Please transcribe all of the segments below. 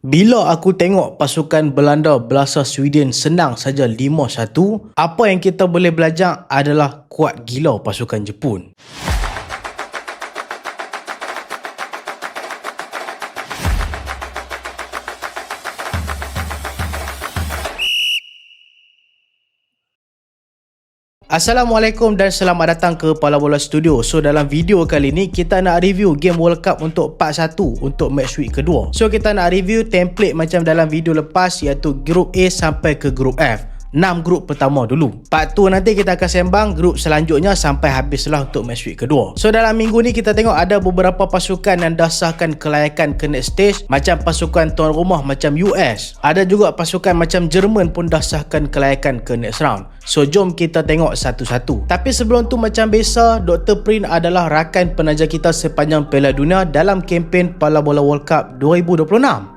Bila aku tengok pasukan Belanda belasah Sweden senang saja 5-1, apa yang kita boleh belajar adalah kuat gila pasukan Jepun. Assalamualaikum dan selamat datang ke Pala Bola Studio. So dalam video kali ni kita nak review game World Cup untuk part 1 untuk match week kedua. So kita nak review template macam dalam video lepas, iaitu Group A sampai ke Group F. 6 grup pertama dulu. Part 2 nanti kita akan sembang grup selanjutnya sampai habislah untuk match week kedua. So dalam minggu ni kita tengok ada beberapa pasukan yang dasarkan kelayakan ke next stage, macam pasukan tuan rumah macam US. Ada juga pasukan macam Jerman pun dasarkan kelayakan ke next round. So jom kita tengok satu-satu. Tapi sebelum tu macam biasa, Dr. Prin adalah rakan penaja kita sepanjang Piala Dunia dalam kempen Pala Bola World Cup 2026.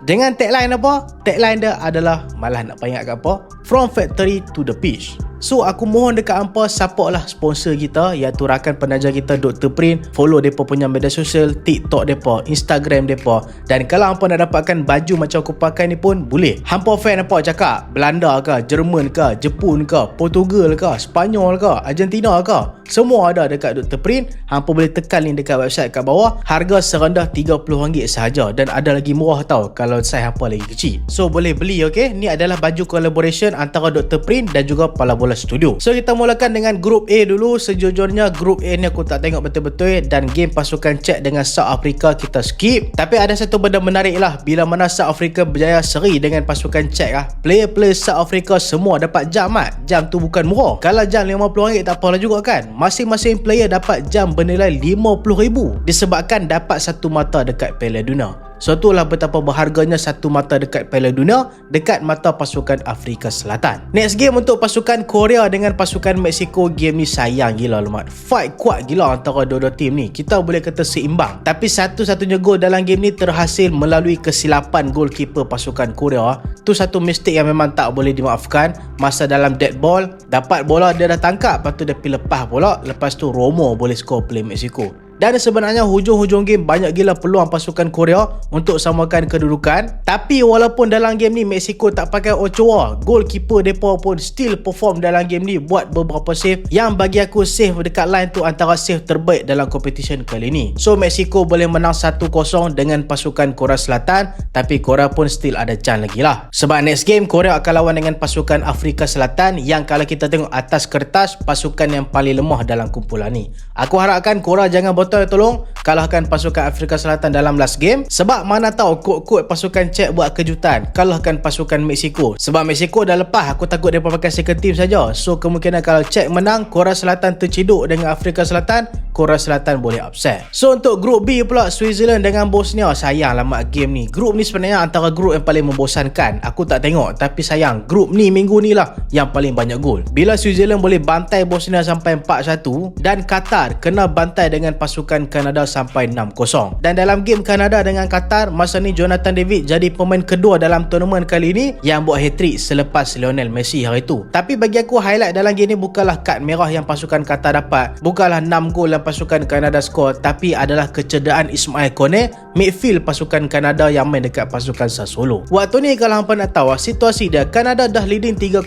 Dengan tagline apa? Tagline dia adalah, malah nak peringat kat apa? From Factory to the Pitch. So aku mohon dekat hampa, supportlah sponsor kita, iaitu rakan penaja kita Dr. Prin. Follow mereka punya media sosial, TikTok mereka, Instagram mereka. Dan kalau hampa nak dapatkan baju macam aku pakai ni pun boleh. Hampa fan apa cakap, Belanda ke, Jerman ke, Jepun ke, Portugal ke, Spanyol ke, Argentina ke, semua ada dekat Dr. Prin. Hampa boleh tekan link dekat website kat bawah. Harga serendah RM30 sahaja. Dan ada lagi murah tau kalau saiz hampa lagi kecil. So boleh beli, ok? Ni adalah baju collaboration antara Dr. Prin dan juga Pala Bola Studio. So kita mulakan dengan Group A dulu. Sejujurnya Group A ni aku tak tengok betul-betul, dan game pasukan Czech dengan South Africa kita skip. Tapi ada satu benda menarik lah, bila mana South Africa berjaya seri dengan pasukan Czech lah, player-player South Africa semua dapat jam mat. Jam tu bukan murah. Kalau jam RM50 tak apalah juga kan. Masing-masing player dapat jam bernilai RM50,000 disebabkan dapat satu mata dekat Piala Dunia. So itulah betapa berharganya satu mata dekat Piala Dunia dekat mata pasukan Afrika Selatan. Next game untuk pasukan Korea dengan pasukan Mexico. Game ni sayang gila lemat. Fight kuat gila antara dua-dua tim ni. Kita boleh kata seimbang. Tapi satu-satunya gol dalam game ni terhasil melalui kesilapan goalkeeper pasukan Korea. Tu satu mistake yang memang tak boleh dimaafkan. Masa dalam dead ball, dapat bola dia dah tangkap, lepas tu dia pergi lepas bola. Lepas tu Romo boleh score play Mexico. Dan sebenarnya hujung-hujung game banyak gila peluang pasukan Korea untuk samakan kedudukan. Tapi walaupun dalam game ni Mexico tak pakai Ochoa, goalkeeper mereka pun still perform dalam game ni, buat beberapa save yang bagi aku save dekat line tu antara save terbaik dalam competition kali ni. So Mexico boleh menang 1-0 dengan pasukan Korea Selatan, tapi Korea pun still ada chance lagi lah. Sebab next game Korea akan lawan dengan pasukan Afrika Selatan yang kalau kita tengok atas kertas pasukan yang paling lemah dalam kumpulan ni. Aku harapkan Korea jangan tolong kalahkan pasukan Afrika Selatan dalam last game, sebab mana tahu kod-kod pasukan Czech buat kejutan kalahkan pasukan Mexico. Sebab Mexico dah lepas, aku takut mereka pakai second team saja. So kemungkinan kalau Czech menang, Korea Selatan terciduk dengan Afrika Selatan, Korea Selatan boleh upset. So untuk grup B pula, Switzerland dengan Bosnia, sayang lah mak game ni. Grup ni sebenarnya antara grup yang paling membosankan. Aku tak tengok, tapi sayang grup ni minggu ni lah yang paling banyak gol. Bila Switzerland boleh bantai Bosnia sampai 4-1 dan Qatar kena bantai dengan pasukan Kanada sampai 6-0. Dan dalam game Kanada dengan Qatar, masa ni Jonathan David jadi pemain kedua dalam tournament kali ni yang buat hat-trick selepas Lionel Messi hari tu. Tapi bagi aku highlight dalam game ni bukanlah kad merah yang pasukan Qatar dapat, bukanlah 6 gol yang pasukan Kanada skor, tapi adalah kecederaan Ismail Kone, midfield pasukan Kanada yang main dekat pasukan Sassuolo. Waktu ni kalau hampa nak tahu situasi dia, Kanada dah leading 3-0.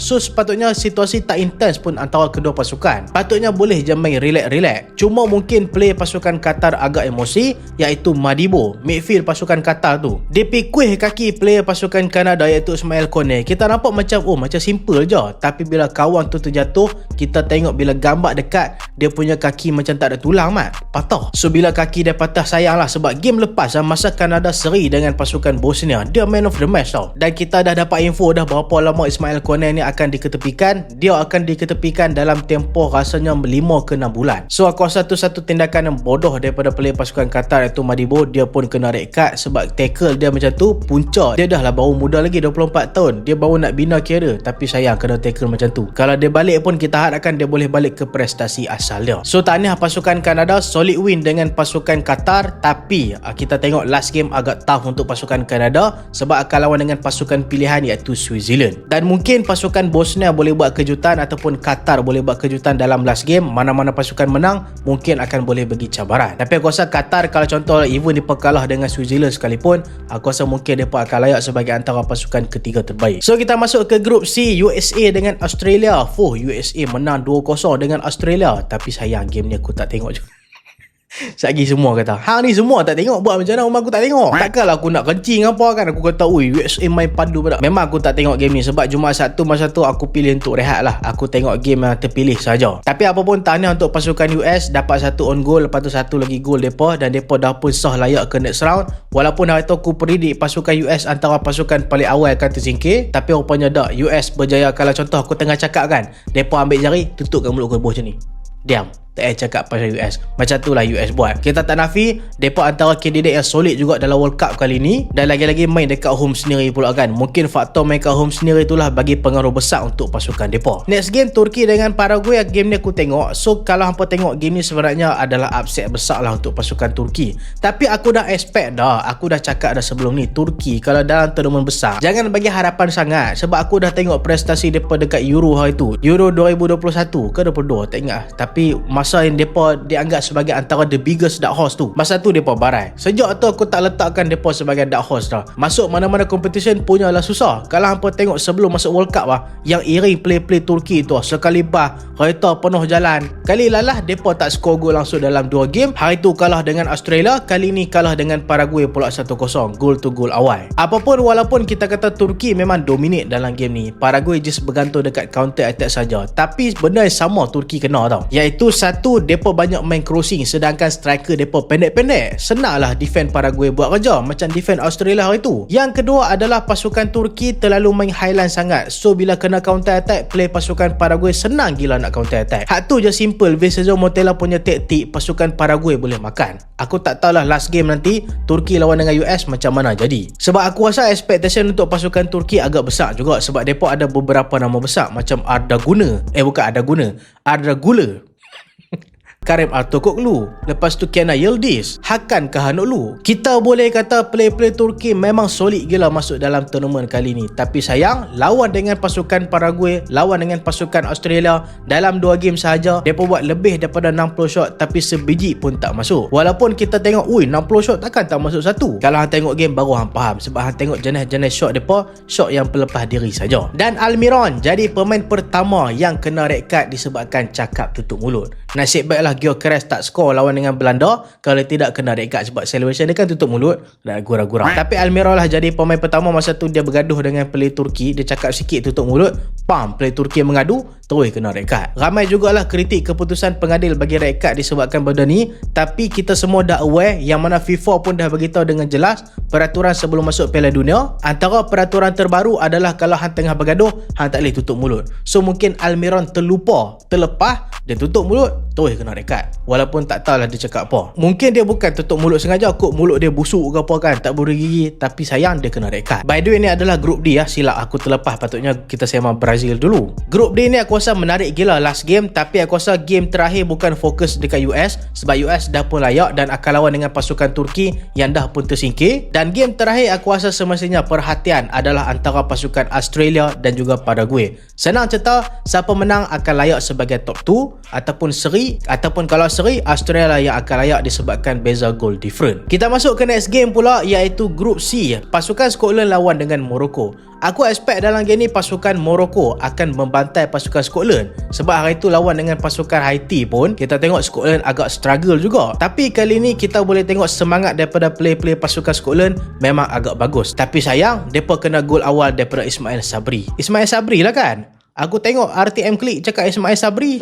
So sepatutnya situasi tak intens pun antara kedua pasukan. Patutnya boleh je main relax. Cuma mungkin player pasukan Qatar agak emosi, iaitu Madibo, midfield pasukan Qatar tu. Dia pikuih kaki player pasukan Kanada iaitu Ismail Kone. Kita nampak macam macam simple je, tapi bila kawan tu terjatuh, kita tengok bila gambar dekat, dia punya kaki macam tak ada tulang mat, patah. So bila kaki dia patah, sayang lah, sebab game lepas masa Kanada seri dengan pasukan Bosnia, dia man of the match tau. Dan kita dah dapat info dah berapa lama Ismail Kone ni akan diketepikan. Dia akan diketepikan dalam tempoh rasanya 5 ke 6 bulan. So aku rasa tu satu tindakan yang bodoh daripada player pasukan Qatar iaitu Madibo. Dia pun kena red card sebab tackle dia macam tu. Punca dia dah lah baru muda lagi, 24 tahun, dia baru nak bina kira, tapi sayang kena tackle macam tu. Kalau dia balik pun kita harapkan dia boleh balik ke prestasi asal dia. So tahniah pasukan Kanada, solid win dengan pasukan Qatar. Tapi kita tengok last game agak tough untuk pasukan Kanada sebab akan lawan dengan pasukan pilihan iaitu Switzerland. Dan mungkin pasukan Bosnia boleh buat kejutan ataupun Qatar boleh buat kejutan dalam last game. Mana-mana pasukan menang mungkin akan boleh bagi cabaran. Tapi aku rasa Qatar kalau contoh even mereka kalah dengan Switzerland sekalipun, aku rasa mungkin mereka akan layak sebagai antara pasukan ketiga terbaik. So kita masuk ke grup C, USA dengan Australia. USA menang 2-0 dengan Australia. Tapi sayang game ni aku tak tengok juga. Satgi semua kata, hang ni semua tak tengok, buat macam mana rumah aku tak tengok. Takkanlah aku nak kencing apa kan, aku kata ui USA main padu pada. Memang aku tak tengok game ni sebab Jumaat Sabtu masa tu aku pilih untuk rehat lah. Aku tengok game yang terpilih saja. Tapi apapun tahniah untuk pasukan US, dapat satu on goal, lepas tu satu lagi gol depa, dan depa dah pun sah layak ke next round. Walaupun hari tu aku predict pasukan US antara pasukan paling awal akan tersingkir, tapi rupanya tak. US berjaya. Kalau contoh aku tengah cakap kan, depa ambil jari, tutupkan mulut kau macam ni. Diam. Tak cakap pasal US. Macam tu lah US buat. Kita tak nafi, mereka antara kandidat yang solid juga dalam World Cup kali ni. Dan lagi-lagi main dekat home sendiri pula kan. Mungkin faktor main kat home sendiri itulah bagi pengaruh besar untuk pasukan mereka. Next game Turki dengan Paraguay. Game ni aku tengok. So kalau hampa tengok game ni sebenarnya adalah upset besar lah untuk pasukan Turki. Tapi aku dah expect dah. Aku dah cakap dah sebelum ni, Turki kalau dalam tournament besar, jangan bagi harapan sangat. Sebab aku dah tengok prestasi mereka dekat Euro hari tu. Euro 2021 ke 22 tak ingat. Tapi masa yang mereka dianggap sebagai antara the biggest dark horse tu, masa tu mereka barai. Sejak tu aku tak letakkan mereka sebagai dark horse dah. Masuk mana-mana competition punyalah susah. Kalau hampa tengok sebelum masuk World Cup lah, yang iring play-play Turki tu, sekali bah kereta penuh jalan. Kali lalah mereka tak skor gol langsung dalam 2 game. Hari tu kalah dengan Australia, kali ni kalah dengan Paraguay pula 1-0, goal to goal awal. Apapun walaupun kita kata Turki memang dominate dalam game ni, Paraguay just bergantung dekat counter attack saja. Tapi benda yang sama Turki kena tau, iaitu satu, mereka banyak main crossing, sedangkan striker mereka pendek-pendek. Senanglah defend Paraguay buat kerja macam defend Australia hari tu. Yang kedua adalah pasukan Turki terlalu main highline sangat. So bila kena counter attack, play pasukan Paraguay senang gila nak counter attack. Hak tu je simple. Vincenzo Montella punya taktik, pasukan Paraguay boleh makan. Aku tak tahulah last game nanti Turki lawan dengan US macam mana jadi. Sebab aku rasa expectation untuk pasukan Turki agak besar juga. Sebab mereka ada beberapa nama besar macam Arda Güler, Karim Artukoglu, lepas tu Kenan Yildiz, Hakan Kahanoğlu. Kita boleh kata play-play Turki memang solid gila masuk dalam tournament kali ni. Tapi sayang, lawan dengan pasukan Paraguay, lawan dengan pasukan Australia, dalam 2 game sahaja mereka buat lebih daripada 60 shot, tapi sebiji pun tak masuk. Walaupun kita tengok, 60 shot takkan tak masuk satu. Kalau hang tengok game baru hang faham. Sebab hang tengok jenis-jenis shot mereka, shot yang pelepas diri saja. Dan Almiron jadi pemain pertama yang kena red card disebabkan cakap tutup mulut. Nasib baiklah Gyökeres tak skor lawan dengan Belanda. Kalau tidak kena red card sebab celebration dia kan tutup mulut dan gurau-gurau. Tapi Almiron lah jadi pemain pertama. Masa tu dia bergaduh dengan play Turki, dia cakap sikit tutup mulut, play Turki mengadu, terus kena red card. Ramai jugalah kritik keputusan pengadil bagi red card disebabkan benda ni. Tapi kita semua dah aware, yang mana FIFA pun dah beritahu dengan jelas peraturan sebelum masuk Piala Dunia. Antara peraturan terbaru adalah kalau hang tengah bergaduh, hang tak boleh tutup mulut. So mungkin Almiron terlepas, dia tutup mulut, terus kena red card. Walaupun tak tahulah dia cakap apa. Mungkin dia bukan tutup mulut sengaja, kot mulut dia busuk ke apa kan, tak bergigi, tapi sayang dia kena red card. By the way, ni adalah grup D ya. Silap aku terlepas, patutnya kita sembang Brazil dulu. Grup D ni aku rasa menarik gila last game. Tapi aku rasa game terakhir bukan fokus dekat US, sebab US dah pun layak dan akan lawan dengan pasukan Turki yang dah pun tersingkir. Dan game terakhir aku rasa semestinya perhatian adalah antara pasukan Australia dan juga Paraguay. Senang cerita, siapa menang akan layak sebagai top 2 ataupun seri, ataupun kalau seri Australia yang akan layak disebabkan beza gol different. Kita masuk ke next game pula, iaitu grup C, pasukan Scotland lawan dengan Morocco. Aku expect dalam game ni pasukan Morocco akan membantai pasukan Scotland. Sebab hari tu lawan dengan pasukan Haiti pun kita tengok Scotland agak struggle juga. Tapi kali ni kita boleh tengok semangat daripada play-play pasukan Scotland memang agak bagus. Tapi sayang, mereka kena gol awal daripada Ismail Sabri. Ismail Sabri lah kan? Aku tengok RTM Klik cakap Ismail Sabri.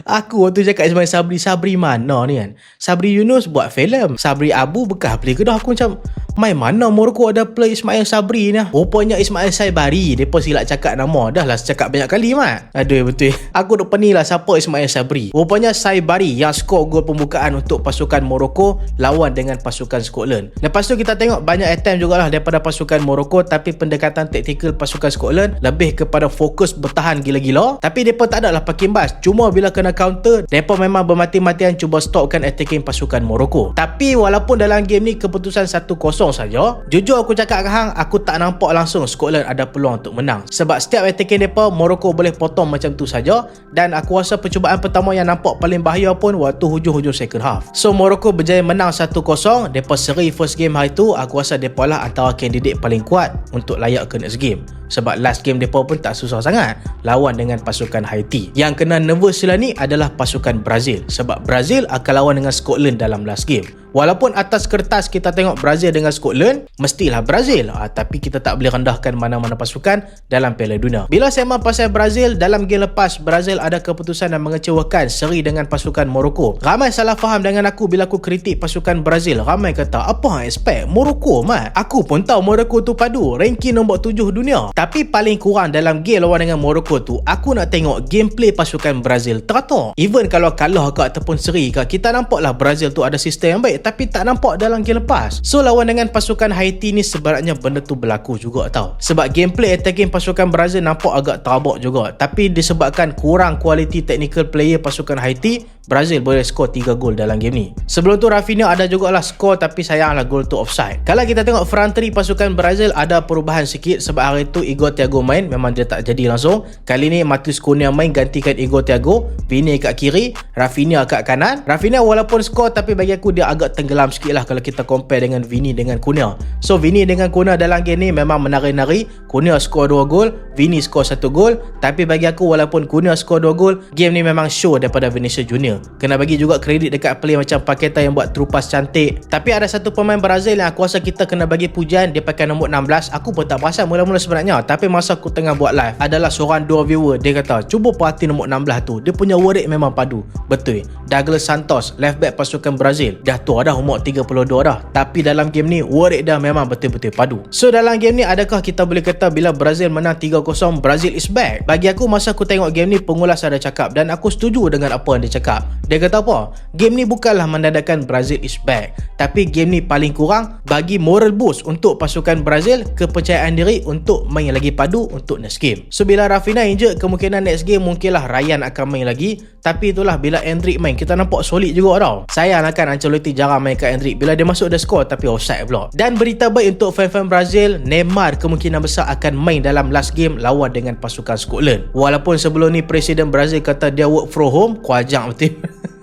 Aku waktu cakap Ismail Sabri, Sabri mana ni kan? Sabri Yunus buat filem, Sabri Abu bekas play Kedah. Aku macam, main mana Morocco ada play Ismail Sabri ni? Rupanya Ismail Saibari. Mereka silap cakap nama. Dah lah cakap banyak kali mat. Aduh betul. Aku duk pening lah siapa Ismail Sabri. Rupanya Saibari yang skor gol pembukaan untuk pasukan Morocco lawan dengan pasukan Scotland. Lepas tu kita tengok banyak attempt jugalah daripada pasukan Morocco, tapi pendekatan taktikal pasukan Scotland lebih kepada fokus bertahan gila-gila. Tapi mereka tak adalah pakai bas. Cuma bila kena counter, mereka memang bermati-matian cuba stopkan attacking pasukan Morocco. Tapi walaupun dalam game ni keputusan 1-0 saja. Jujur aku cakap ke hang, aku tak nampak langsung Scotland ada peluang untuk menang. Sebab setiap attacking mereka, Morocco boleh potong macam tu saja. Dan aku rasa percubaan pertama yang nampak paling bahaya pun waktu hujung-hujung second half. So Morocco berjaya menang 1-0. Mereka seri first game hari tu. Aku rasa mereka lah antara kandidat paling kuat untuk layak ke next game. Sebab last game mereka pun tak susah sangat lawan dengan pasukan Haiti. Yang kena nervous sila ni adalah pasukan Brazil. Sebab Brazil akan lawan dengan Scotland dalam last game. Walaupun atas kertas kita tengok Brazil dengan Scotland, mestilah Brazil. Tapi kita tak boleh rendahkan mana-mana pasukan dalam Piala Dunia. Bila sembang pasal Brazil, dalam game lepas Brazil ada keputusan yang mengecewakan seri dengan pasukan Morocco. Ramai salah faham dengan aku bila aku kritik pasukan Brazil. Ramai kata, apa hang expect? Morocco mat. Aku pun tahu Morocco tu padu, ranking nombor 7 dunia. Tapi paling kurang dalam game lawan dengan Morocco tu, aku nak tengok gameplay pasukan Brazil teratur. Even kalau kalah ke ataupun seri ke, kita nampaklah Brazil tu ada sistem yang baik, tapi tak nampak dalam game lepas. So lawan dengan pasukan Haiti ni sebenarnya benda tu berlaku juga tau. Sebab gameplay attacking pasukan Brazil nampak agak terabak juga. Tapi disebabkan kurang quality technical player pasukan Haiti, Brazil boleh skor 3 gol dalam game ni. Sebelum tu Rafinha ada jugalah skor, tapi sayanglah gol tu offside. Kalau kita tengok front three pasukan Brazil ada perubahan sikit. Sebab hari tu Igor Thiago main, memang dia tak jadi langsung. Kali ni Matheus Cunha main gantikan Igor Thiago. Vini kat kiri, Rafinha kat kanan. Rafinha walaupun skor, tapi bagi aku dia agak tenggelam sikit lah kalau kita compare dengan Vini dengan Cunha. So Vini dengan Cunha dalam game ni memang menari-nari. Cunha skor 2 gol, Vini skor 1 gol. Tapi bagi aku walaupun Cunha skor 2 gol, game ni memang show daripada Vinicius Junior. Kena bagi juga kredit dekat player macam Paqueta yang buat terupas cantik. Tapi ada satu pemain Brazil yang aku rasa kita kena bagi pujian, dia pakai nombor 16. Aku pun tak perasan mula-mula sebenarnya, tapi masa aku tengah buat live, adalah seorang dua viewer, dia kata cuba perhati nombor 16 tu, dia punya word memang padu. Betul, Douglas Santos, left back pasukan Brazil, dah tua dah, umur 32 dah, tapi dalam game ni word dah memang betul-betul padu. So dalam game ni adakah kita boleh kata bila Brazil menang 3-0 Brazil is back? Bagi aku masa aku tengok game ni, pengulas ada cakap dan aku setuju dengan apa yang dia cakap. Dia kata apa? Game ni bukanlah menandakan Brazil is back, tapi game ni paling kurang bagi moral boost untuk pasukan Brazil, kepercayaan diri untuk main lagi padu untuk next game. So bila Rafinha injured, kemungkinan next game mungkinlah Ryan akan main lagi. Tapi itulah bila Endrick main, kita nampak solid juga tau. Sayang kan Ancelotti jarang main kat Endrick. Bila dia masuk dia score tapi offside pula. Dan berita baik untuk fan-fan Brazil, Neymar kemungkinan besar akan main dalam last game lawan dengan pasukan Scotland. Walaupun sebelum ni Presiden Brazil kata dia work from home, kuajak betul.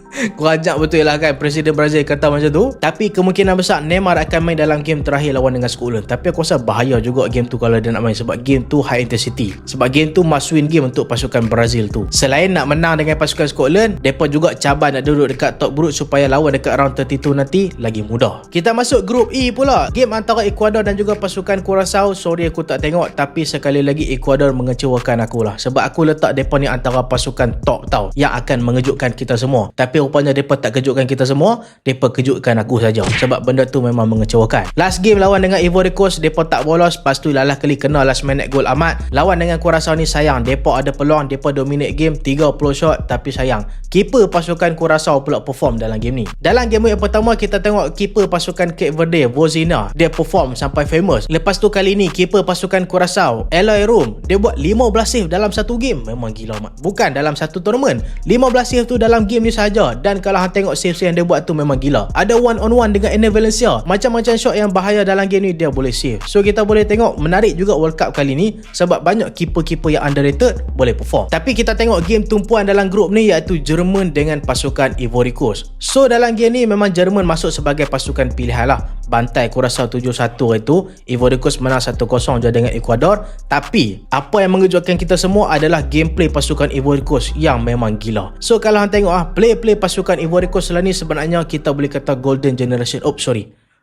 Kuajak betul lah kan Presiden Brazil kata macam tu. Tapi kemungkinan besar Neymar akan main dalam game terakhir lawan dengan Scotland. Tapi aku rasa bahaya juga game tu kalau dia nak main, sebab game tu high intensity. Sebab game tu must win game untuk pasukan Brazil tu. Selain nak menang dengan pasukan Scotland, mereka juga cabar nak duduk dekat top group supaya lawan dekat round 32 nanti lagi mudah. Kita masuk group E pula. Game antara Ecuador dan juga pasukan Curaçao. Sorry aku tak tengok, tapi sekali lagi Ecuador mengecewakan aku lah. Sebab aku letak mereka ni antara pasukan top tau, yang akan mengejutkan kita semua. Tapi rupanya mereka tak kejutkan kita semua, mereka kejutkan aku saja. Sebab benda tu memang mengecewakan. Last game lawan dengan Ivory Coast, mereka tak bolos. Lepas tu lalah kali kena last minute gol Ahmad. Lawan dengan Curaçao ni sayang, mereka ada peluang, mereka dominate game 30 shot, tapi sayang keeper pasukan Curaçao pula perform dalam game ni. Dalam game yang pertama kita tengok keeper pasukan Cape Verde, Vozina, dia perform sampai famous. Lepas tu kali ni keeper pasukan Curaçao, Eloy Room, dia buat 15 save dalam satu game. Memang gila mat. Bukan dalam satu tournament, 15 save tu dalam game ni saja. Dan kalau hang tengok save yang dia buat tu memang gila. Ada one on one dengan Ener Valencia, macam-macam shot yang bahaya dalam game ni dia boleh save. So kita boleh tengok menarik juga World Cup kali ni, sebab banyak keeper-keeper yang underrated boleh perform. Tapi kita tengok game tumpuan dalam grup ni, iaitu Jerman dengan pasukan Ivory Coast. So dalam game ni memang Jerman masuk sebagai pasukan pilihan lah. Bantai Curaçao 7-1 itu, Ivory Coast menang 1-0 je dengan Ecuador. Tapi apa yang mengejutkan kita semua adalah gameplay pasukan Ivory Coast yang memang gila. So kalau hang tengok play pasukan Ivory Coast lah ni, sebenarnya kita boleh kata golden generation.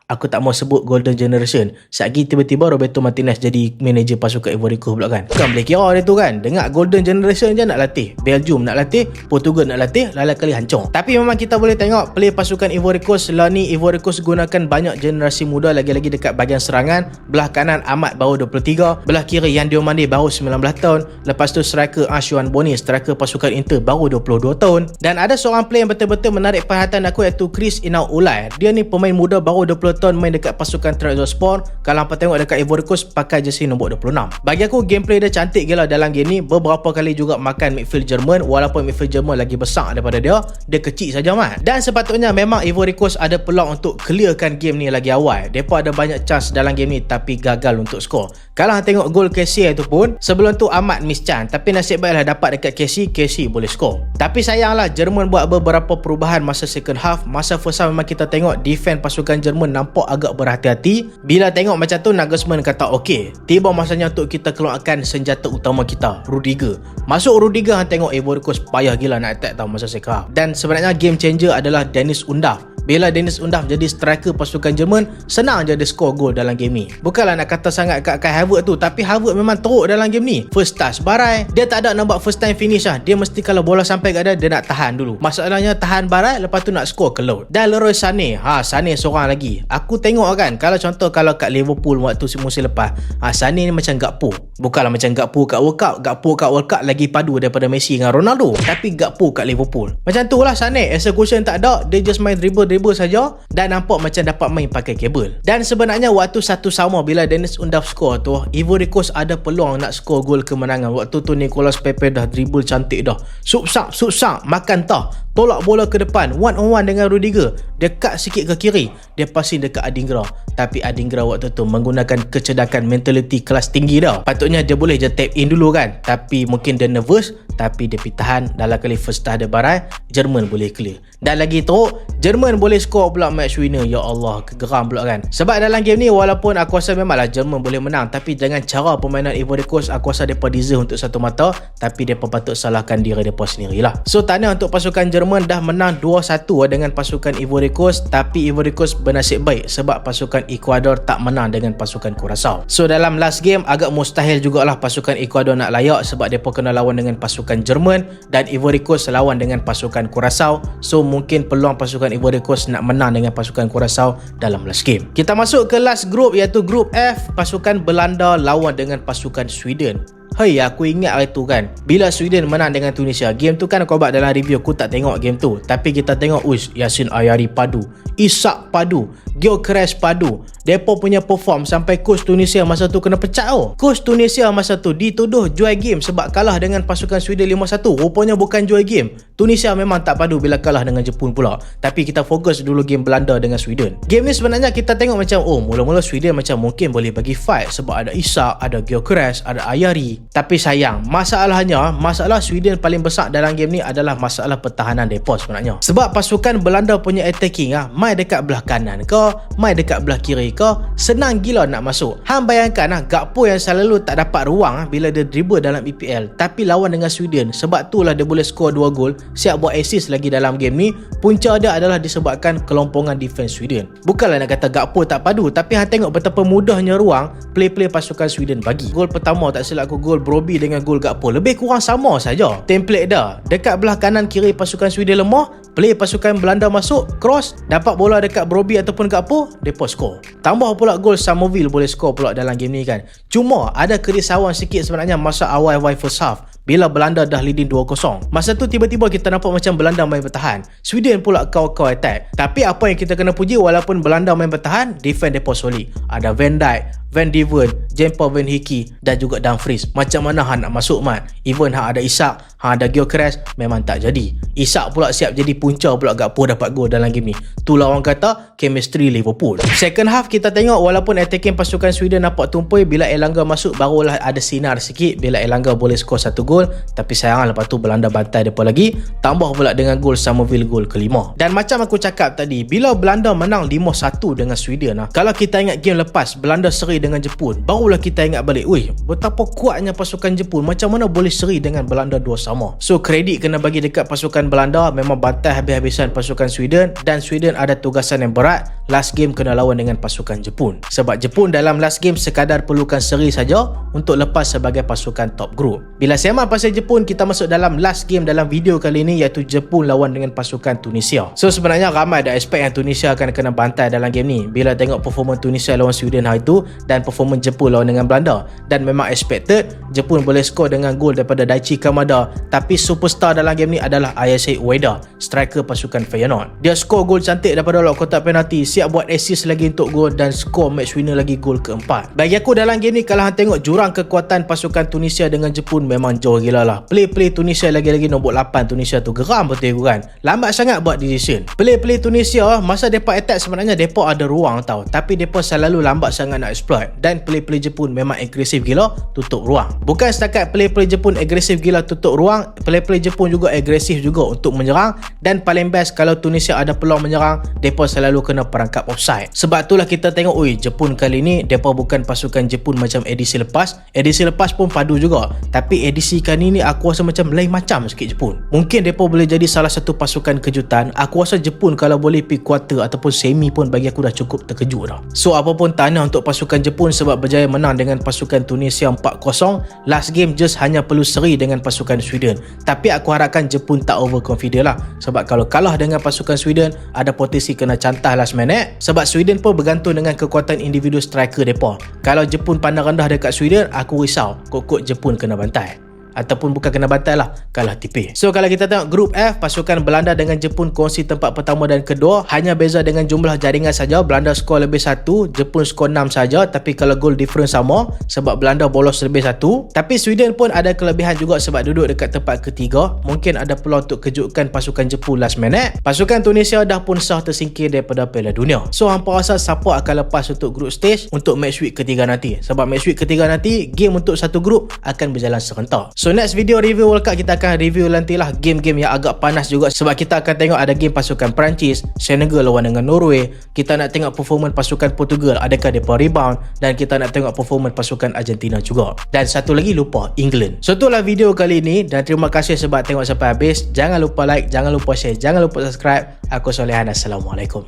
Aku tak mau sebut golden generation. Sekejap tiba-tiba Roberto Martinez jadi manager pasukan Ivory Coast pula kan. Bukan boleh kira dia tu kan. Dengar golden generation je nak latih. Belgium nak latih, Portugal nak latih, lala kali hancur. Tapi memang kita boleh tengok play pasukan Ivory Coast lah ni. Ivory Coast gunakan banyak generasi muda, lagi-lagi dekat bahagian serangan. Belah kanan Ahmad baru 23, belah kiri Yan Diomande baru 19 tahun. Lepas tu striker Antoine Boni, striker pasukan Inter, baru 22 tahun. Dan ada seorang play yang betul-betul menarik perhatian aku, iaitu Chris Inau Ulai. Dia ni pemain muda baru 20 Singleton main dekat pasukan Trabzonspor. Kalau hampa tengok dekat Ivory Coast pakai jersey nombor 26. Bagi aku gameplay dia cantik gila dalam game ni. Beberapa kali juga makan midfield Jerman, walaupun midfield Jerman lagi besar daripada dia kecil saja mat. Dan sepatutnya memang Ivory Coast ada peluang untuk clearkan game ni lagi awal. Depa ada banyak chance dalam game ni tapi gagal untuk skor. Kalau hang tengok gol KC itu pun sebelum tu amat miss chance, tapi nasib baiklah dapat dekat KC boleh skor. Tapi sayanglah Jerman buat beberapa perubahan masa second half. Masa first half memang kita tengok defense pasukan Jerman nampak agak berhati-hati. Bila tengok macam tu Nagelsmann kata okey, tiba masanya untuk kita keluarkan senjata utama kita, Rudiger. Masuk Rudiger, hang tengok Ivory Coast payah gila nak attack tau masa second half. Dan sebenarnya game changer adalah Deniz Undav. Bila Deniz Undav jadi striker pasukan Jerman, senang je dia skor gol dalam game ni. Bukanlah nak kata sangat kat Kai Havertz tu, tapi Havertz memang teruk dalam game ni. First touch barai, dia tak ada nak buat first time finish lah. Dia mesti kalau bola sampai kat dia nak tahan dulu. Masalahnya tahan barai, lepas tu nak skor ke load. Dan Leroy Sané, Sané seorang lagi. Aku tengok kan, kalau contoh kalau kat Liverpool waktu musim lepas, Sané ni macam Gakpo. Bukanlah macam Gakpo kat World Cup. Gakpo kat World Cup lagi padu daripada Messi dengan Ronaldo. Tapi Gakpo kat Liverpool macam tu lah Sané. Execution tak ada, dia just main dribble saja dan nampak macam dapat main pakai kabel. Dan sebenarnya waktu 1-1 bila Deniz Undav skor tu, Ivory Coast ada peluang nak skor gol kemenangan. Waktu tu Nicolas Pepe dah dribble cantik dah. Sup-sap, makan tah. Tolak bola ke depan, one on one dengan Rudiger. Dia cut sikit ke kiri, dia passing dekat Adingra. Tapi Adingra waktu tu menggunakan kecerdakan mentality kelas tinggi dah. Patutnya dia boleh je tap in dulu kan, tapi mungkin dia nervous, tapi dia pergi tahan. Dalam kali first touch dia barai, Jerman boleh clear. Dan lagi teruk, Jerman boleh skor pula match winner. Ya Allah, kegeram pula kan. Sebab dalam game ni walaupun aku rasa memanglah Jerman boleh menang, tapi dengan cara permainan Ivory Coast, aku rasa mereka deserve untuk satu mata. Tapi mereka patut salahkan diri mereka sendirilah. So tanya untuk pasukan Jerman dah menang 2-1 dengan pasukan Ivory Coast. Tapi Ivory Coast bernasib baik sebab pasukan Ecuador tak menang dengan pasukan Curaçao. So dalam last game agak mustahil jugalah pasukan Ecuador nak layak sebab mereka kena lawan dengan pasukan Jerman dan Ivory Coast lawan dengan pasukan Curaçao. So mungkin peluang pasukan Ivory Coast nak menang dengan pasukan Curaçao dalam last game. Kita masuk ke last group iaitu group F. Pasukan Belanda lawan dengan pasukan Sweden. Hei, aku ingat hari tu kan, bila Sweden menang dengan Tunisia. Game tu kan aku buat dalam review, aku tak tengok game tu, tapi kita tengok Yassin Ayari padu, Isak padu, Gyökeres padu. Depa punya perform sampai coach Tunisia masa tu kena pecat tau. Coach Tunisia masa tu dituduh jual game sebab kalah dengan pasukan Sweden 5-1. Rupanya bukan jual game. Tunisia memang tak padu bila kalah dengan Jepun pula. Tapi kita fokus dulu game Belanda dengan Sweden. Game ni sebenarnya kita tengok macam mula-mula Sweden macam mungkin boleh bagi fight sebab ada Isak, ada Gyökeres, ada Ayari. Tapi sayang, masalah Sweden paling besar dalam game ni adalah masalah pertahanan depa sebenarnya. Sebab pasukan Belanda punya attacking main dekat belah kanan ke, main dekat belah kiri ke, senang gila nak masuk. Hang bayangkan Gakpo yang selalu tak dapat ruang bila dia dribble dalam EPL, tapi lawan dengan Sweden, sebab itulah dia boleh skor 2 gol, siap buat assist lagi dalam game ni. Punca dia adalah disebabkan kelompongan defense Sweden. Bukanlah nak kata Gakpo tak padu, tapi hang tengok betapa mudahnya ruang play-play pasukan Sweden bagi. Gol pertama tak silap aku, gol Brobbey dengan gol Gakpo lebih kurang sama saja template dah. Dekat belah kanan kiri pasukan Sweden lemah, play pasukan Belanda masuk, cross, dapat bola dekat Brobbey ataupun Gakpo, depa skor. Tambah pula gol Somerville boleh skor pula dalam game ni kan. Cuma ada kerisauan sikit sebenarnya masa awal-awal first half bila Belanda dah leading 2-0. Masa tu tiba-tiba kita nampak macam Belanda main bertahan, Sweden pula kau attack. Tapi apa yang kita kena puji, walaupun Belanda main bertahan, defend depa solid. Ada Van Dijk, Van de Ven, Jan-Paul Van Hickey dan juga Dumfries. Macam mana hang nak masuk mat? Even hang ada Isak, hang ada Gyökeres, memang tak jadi. Isak pula siap jadi punca pula Gakpo dapat gol dalam game ni. Itulah orang kata chemistry Liverpool. Second half kita tengok walaupun attacking pasukan Sweden nampak tumpul, bila Elanga masuk barulah ada sinar sikit bila Elanga boleh skor 1 gol. Tapi sayang lepas tu Belanda bantai depa lagi, tambah pula dengan gol Somerville, gol kelima. Dan macam aku cakap tadi, bila Belanda menang 5-1 dengan Sweden kalau kita ingat game lepas Belanda seri dengan Jepun, barulah kita ingat balik, betapa kuatnya pasukan Jepun, macam mana boleh seri dengan Belanda 2-2. So kredit kena bagi dekat pasukan Belanda, memang bantai habis-habisan pasukan Sweden. Dan Sweden ada tugasan yang berat, last game kena lawan dengan pasukan Jepun. Sebab Jepun dalam last game sekadar perlukan seri saja untuk lepas sebagai pasukan top group. Bila sembang pasal Jepun, kita masuk dalam last game dalam video kali ini, iaitu Jepun lawan dengan pasukan Tunisia. So sebenarnya ramai ada expect yang Tunisia akan kena bantai dalam game ni bila tengok performa Tunisia lawan Sweden hari tu. Dan dan performance Jepun lawan dengan Belanda. Dan memang expected Jepun boleh skor dengan gol daripada Daichi Kamada, tapi superstar dalam game ni adalah Ayase Ueda, striker pasukan Feyenoord. Dia skor gol cantik daripada luar kotak penalti, siap buat assist lagi untuk gol dan skor match winner lagi gol keempat. Bagi aku dalam game ni, kalau hang tengok jurang kekuatan pasukan Tunisia dengan Jepun memang jauh gila lah. Play Tunisia lagi-lagi nombor 8 Tunisia tu geram betul aku kan. Lambat sangat buat decision. Play Tunisia masa depa attack sebenarnya depa ada ruang tau, tapi depa selalu lambat sangat nak exploit. Dan play Jepun memang agresif gila tutup ruang. Bukan setakat play Jepun agresif gila tutup ruang, play Jepun juga agresif juga untuk menyerang. Dan paling best kalau Tunisia ada peluang menyerang, depa selalu kena perangkap offside. Sebab itulah kita tengok Jepun kali ni depa bukan pasukan Jepun macam edisi lepas. Edisi lepas pun padu juga, tapi edisi kali ni aku rasa macam lain macam sikit Jepun. Mungkin depa boleh jadi salah satu pasukan kejutan. Aku rasa Jepun kalau boleh pergi quarter ataupun semi pun bagi aku dah cukup terkejut dah. So apapun tahniah untuk pasukan Jepun sebab berjaya menang dengan pasukan Tunisia 4-0. Last game just hanya perlu seri dengan pasukan Sweden. Tapi aku harapkan Jepun tak overconfident lah, sebab kalau kalah dengan pasukan Sweden ada potensi kena cantah last minute. Sebab Sweden pun bergantung dengan kekuatan individu striker depa. Kalau Jepun pandang rendah dekat Sweden, aku risau kok Jepun kena bantai. Ataupun bukan kena bantai lah, kalah tipis. So kalau kita tengok grup F, pasukan Belanda dengan Jepun kongsi tempat pertama dan kedua. Hanya beza dengan jumlah jaringan saja. Belanda skor lebih 1, Jepun skor 6 saja. Tapi kalau goal difference sama, sebab Belanda bolos lebih 1. Tapi Sweden pun ada kelebihan juga sebab duduk dekat tempat ketiga. Mungkin ada peluang untuk kejutkan pasukan Jepun last minute. Pasukan Tunisia dah pun sah tersingkir daripada Piala Dunia. So hampa rasa siapa akan lepas untuk group stage untuk match week ketiga nanti? Sebab match week ketiga nanti game untuk satu grup akan berjalan serentak. So next video review World Cup kita akan review nantilah game-game yang agak panas juga, sebab kita akan tengok ada game pasukan Perancis, Senegal lawan dengan Norway. Kita nak tengok performance pasukan Portugal, adakah mereka rebound, dan kita nak tengok performance pasukan Argentina juga. Dan satu lagi lupa, England. So itulah video kali ini dan terima kasih sebab tengok sampai habis. Jangan lupa like, jangan lupa share, jangan lupa subscribe. Aku Solehan, Assalamualaikum.